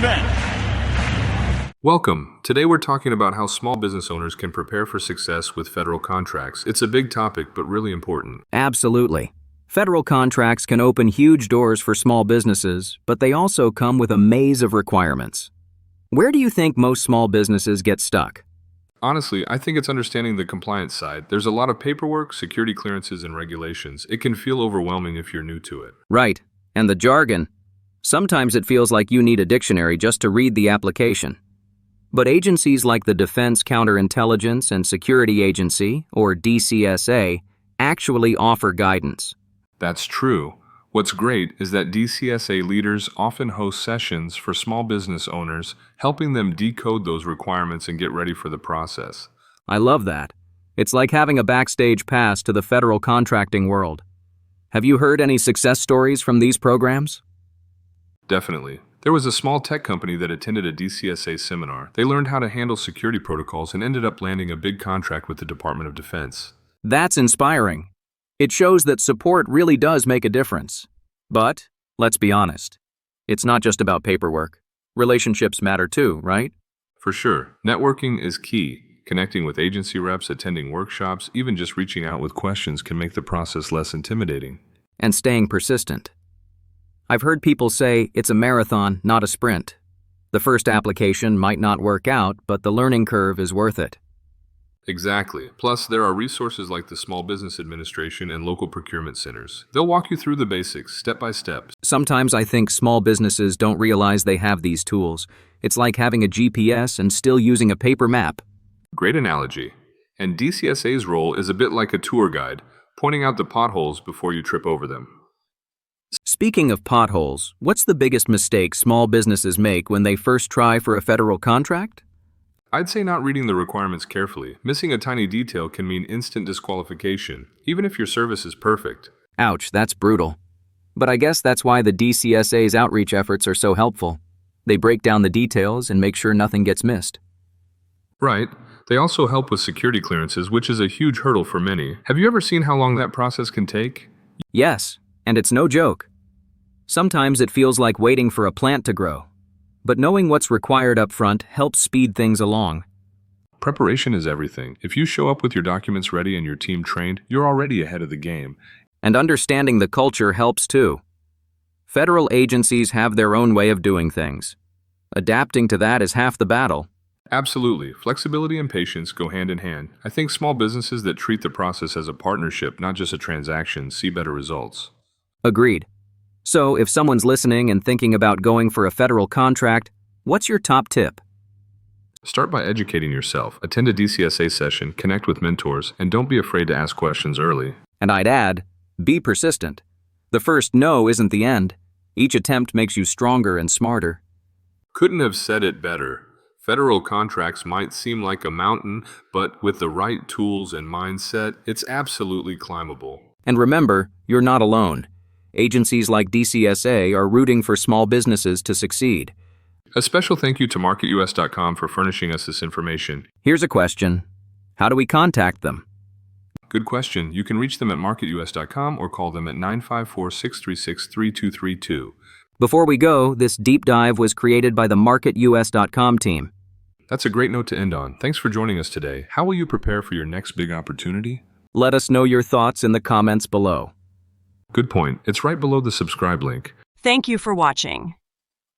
event. Welcome. Today we're talking about how small business owners can prepare for success with federal contracts. It's a big topic, but really important. Absolutely. Federal contracts can open huge doors for small businesses, but they also come with a maze of requirements. Where do you think most small businesses get stuck? Honestly, I think it's understanding the compliance side. There's a lot of paperwork, security clearances, and regulations. It can feel overwhelming if you're new to it. Right. And the jargon. Sometimes it feels like you need a dictionary just to read the application. But agencies like the Defense Counterintelligence and Security Agency, or DCSA, actually offer guidance. That's true. What's great is that DCSA leaders often host sessions for small business owners, helping them decode those requirements and get ready for the process. I love that. It's like having a backstage pass to the federal contracting world. Have you heard any success stories from these programs? Definitely. There was a small tech company that attended a DCSA seminar. They learned how to handle security protocols and ended up landing a big contract with the Department of Defense. That's inspiring. It shows that support really does make a difference. But, let's be honest, it's not just about paperwork. Relationships matter too, right? For sure. Networking is key. Connecting with agency reps, attending workshops, even just reaching out with questions can make the process less intimidating. And staying persistent. I've heard people say it's a marathon, not a sprint. The first application might not work out, but the learning curve is worth it. Exactly. Plus, there are resources like the Small Business Administration and local procurement centers. They'll walk you through the basics, step by step. Sometimes I think small businesses don't realize they have these tools. It's like having a GPS and still using a paper map. Great analogy. And DCSA's role is a bit like a tour guide, pointing out the potholes before you trip over them. Speaking of potholes, what's the biggest mistake small businesses make when they first try for a federal contract? I'd say not reading the requirements carefully. Missing a tiny detail can mean instant disqualification, even if your service is perfect. Ouch, that's brutal. But I guess that's why the DCSA's outreach efforts are so helpful. They break down the details and make sure nothing gets missed. Right. They also help with security clearances, which is a huge hurdle for many. Have you ever seen how long that process can take? Yes, and it's no joke. Sometimes it feels like waiting for a plant to grow. But knowing what's required up front helps speed things along. Preparation is everything. If you show up with your documents ready and your team trained, you're already ahead of the game. And understanding the culture helps too. Federal agencies have their own way of doing things. Adapting to that is half the battle. Absolutely. Flexibility and patience go hand in hand. I think small businesses that treat the process as a partnership, not just a transaction, see better results. Agreed. So, if someone's listening and thinking about going for a federal contract, what's your top tip? Start by educating yourself. Attend a DCSA session, connect with mentors, and don't be afraid to ask questions early. And I'd add, be persistent. The first no isn't the end. Each attempt makes you stronger and smarter. Couldn't have said it better. Federal contracts might seem like a mountain, but with the right tools and mindset, it's absolutely climbable. And remember, you're not alone. Agencies like DCSA are rooting for small businesses to succeed. A special thank you to MarketUS.com for furnishing us this information. Here's a question. How do we contact them? Good question. You can reach them at MarketUS.com or call them at 954-636-3232. Before we go, this deep dive was created by the MarketUS.com team. That's a great note to end on. Thanks for joining us today. How will you prepare for your next big opportunity? Let us know your thoughts in the comments below. Good point. It's right below the subscribe link. Thank you for watching.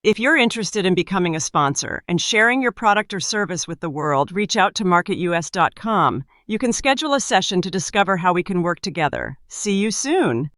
If you're interested in becoming a sponsor and sharing your product or service with the world, reach out to MarketUS.com. You can schedule a session to discover how we can work together. See you soon.